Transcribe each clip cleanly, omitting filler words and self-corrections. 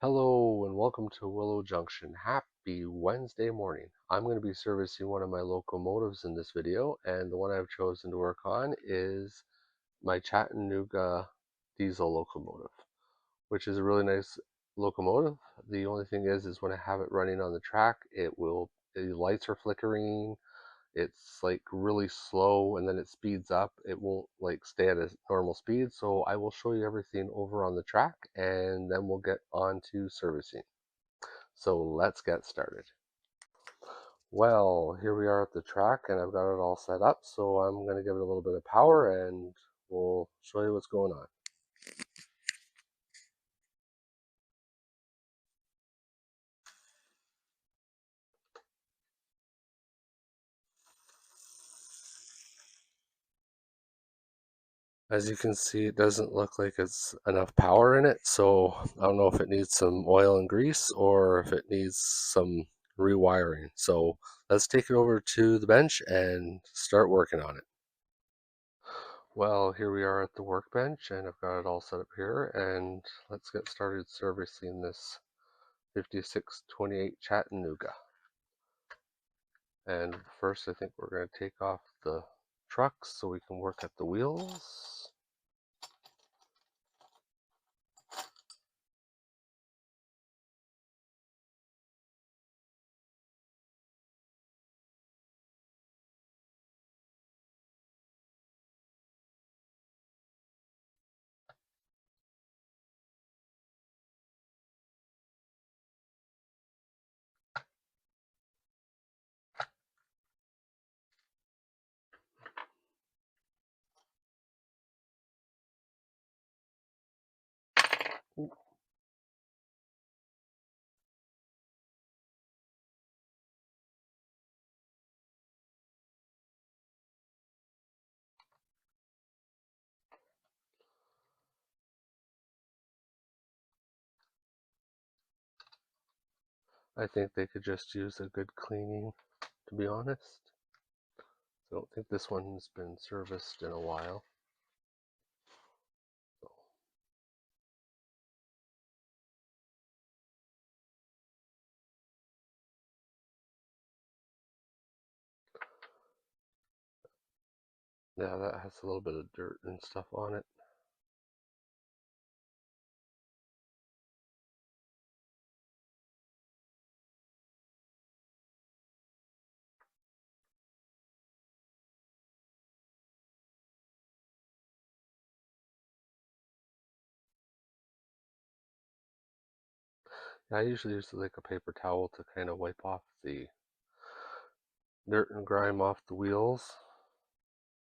Hello and welcome to Willow Junction. Happy Wednesday morning. I'm going to be servicing one of my locomotives in this video, and the one I've chosen to work on is my Chattanooga diesel locomotive, which is a really nice locomotive. The only thing is when I have it running on the track, the lights are flickering, it's like really slow, and then it speeds up. It won't like stay at a normal speed. So I will show you everything over on the track, and then we'll get on to servicing. So let's get started. Well, here we are at the track, and I've got it all set up. So I'm going to give it a little bit of power, and we'll show you what's going on. As you can see, it doesn't look like it's enough power in it, so I don't know if it needs some oil and grease or if it needs some rewiring. So let's take it over to the bench and start working on it. Well, here we are at the workbench, and I've got it all set up here, and let's get started servicing this 5628 Chattanooga. And first, I think we're going to take off the trucks so we can work at the wheels. I think they could just use a good cleaning, to be honest. I don't think this one's been serviced in a while. So, yeah, that has a little bit of dirt and stuff on it. I usually use like a paper towel to kind of wipe off the dirt and grime off the wheels.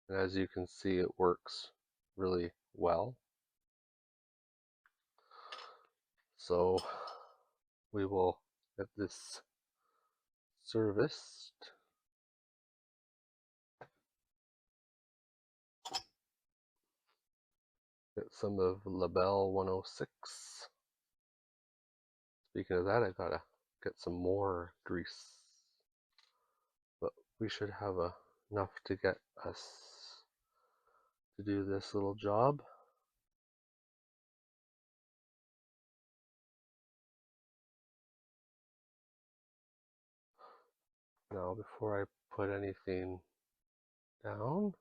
And as you can see, it works really well. So we will get this serviced. Get some of Labelle 106. Speaking of that, I gotta get some more grease. But we should have enough to get us to do this little job. Now, before I put anything down,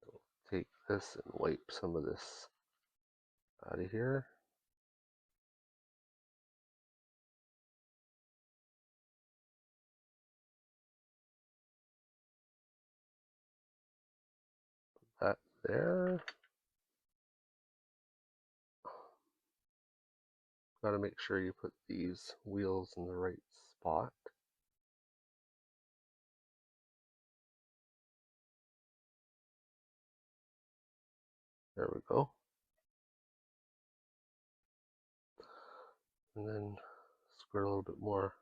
I'll take this and wipe some of this out of here. That there. Got to make sure you put these wheels in the right spot. There we go. And then squirt a little bit more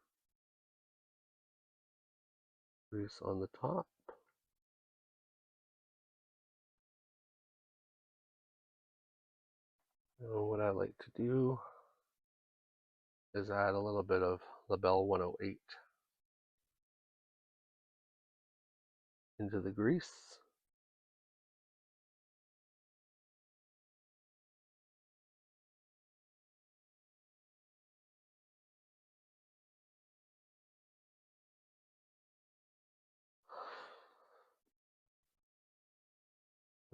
grease on the top. And what I like to do is add a little bit of Labelle 108 into the grease.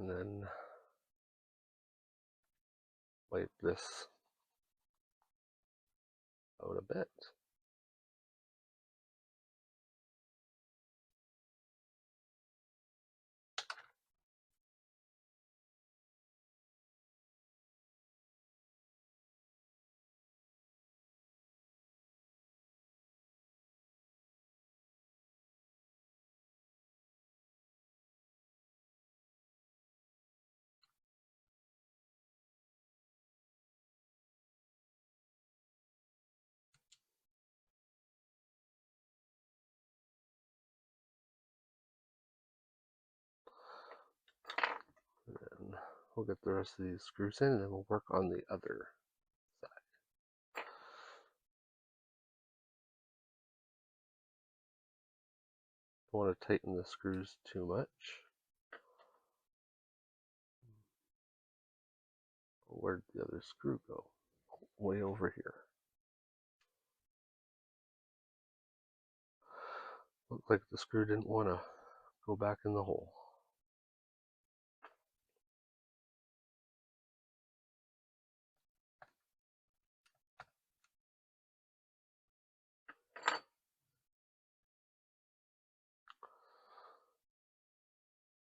And then wipe this out a bit. And we'll get the rest of these screws in, and then we'll work on the other side. Don't want to tighten the screws too much. Where'd the other screw go? Way over here. Looked like the screw didn't want to go back in the hole.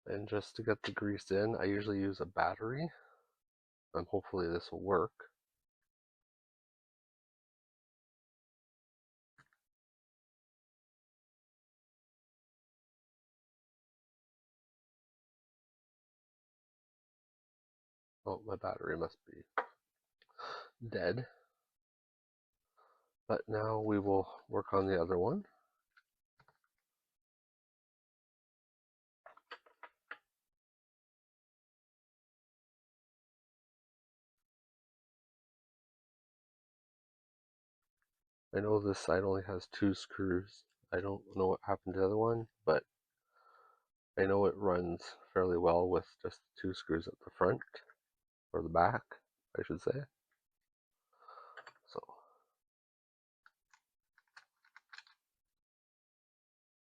And just to get the grease in, I usually use a battery, and hopefully this will work. Oh, my battery must be dead. But now we will work on the other one. I know this side only has 2 screws. I don't know what happened to the other one, but I know it runs fairly well with just 2 screws at the front, or the back, I should say. So,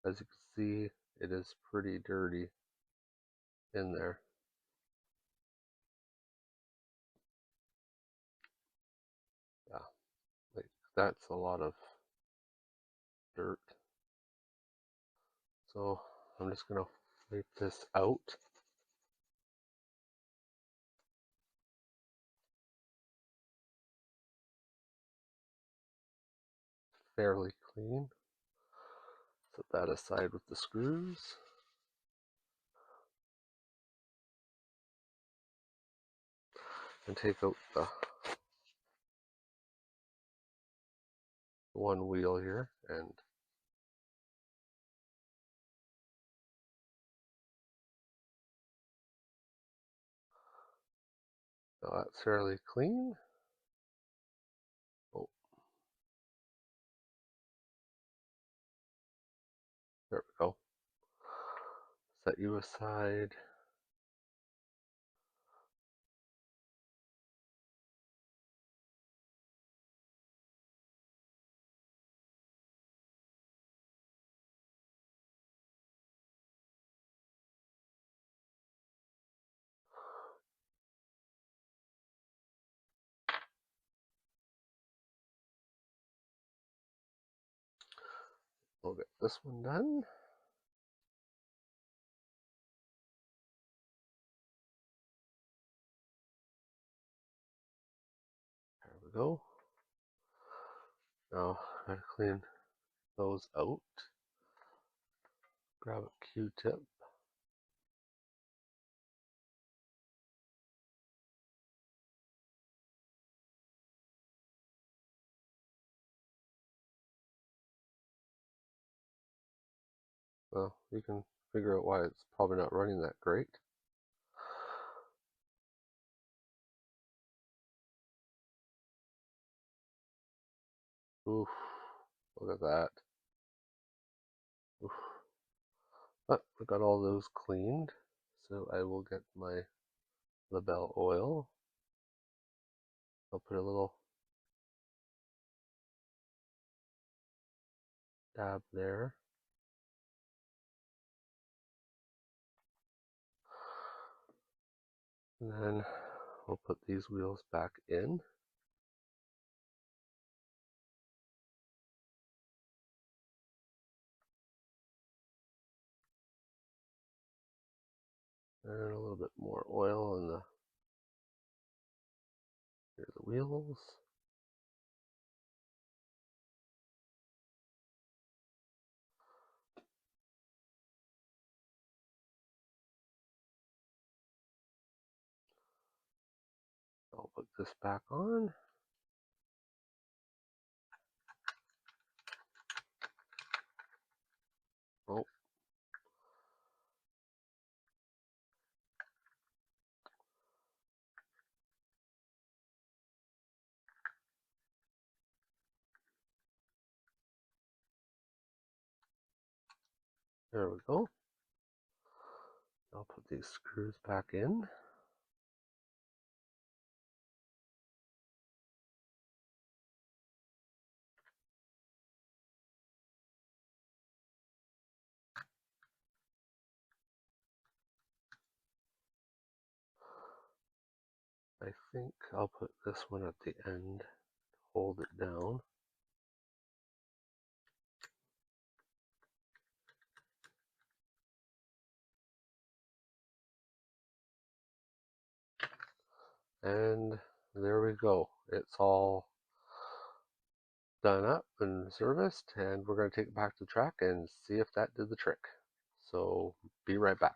as you can see, it is pretty dirty in there. Yeah, like that's a lot of dirt. So I'm just gonna wipe this out. Fairly clean. Set that aside with the screws. And take out the one wheel here, and now that's fairly clean. Oh, there we go. Set you aside. We'll get this one done. There we go. Now I gotta clean those out. Grab a Q-tip. Well, you can figure out why it's probably not running that great. Oof, look at that. Oof. But I got all those cleaned, so I will get my Lebel oil. I'll put a little dab there. And then we'll put these wheels back in. And a little bit more oil in the, here are the wheels. I'll put this back on. Oh, there we go. I'll put these screws back in. I think I'll put this one at the end, hold it down. And there we go. It's all done up and serviced, and we're going to take it back to the track and see if that did the trick. So be right back.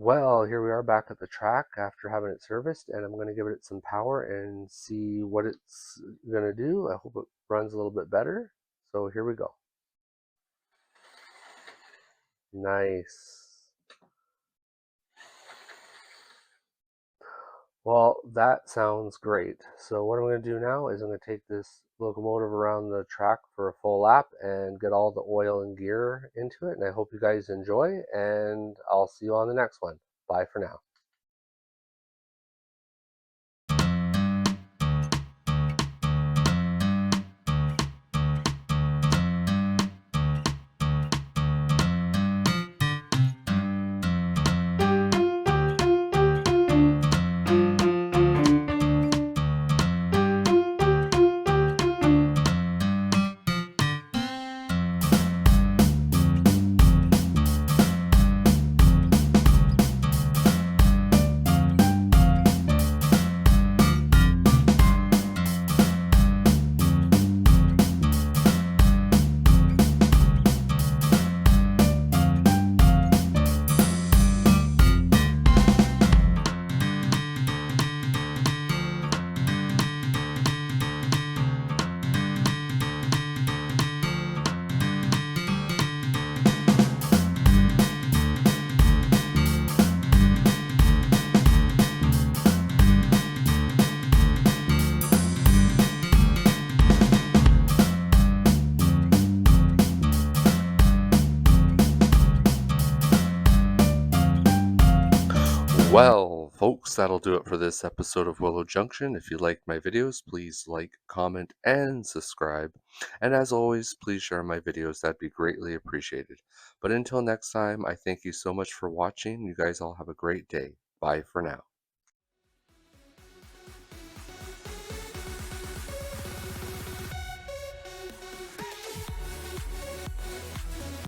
Well, here we are back at the track after having it serviced, and I'm going to give it some power and see what it's going to do. I hope it runs a little bit better. So here we go. Nice. Well, that sounds great. So what I'm going to do now is I'm going to take this locomotive around the track for a full lap and get all the oil and gear into it. And I hope you guys enjoy, and I'll see you on the next one. Bye for now. Well, folks, that'll do it for this episode of Willow Junction. If you liked my videos, please like, comment, and subscribe. And as always, please share my videos. That'd be greatly appreciated. But until next time, I thank you so much for watching. You guys all have a great day. Bye for now.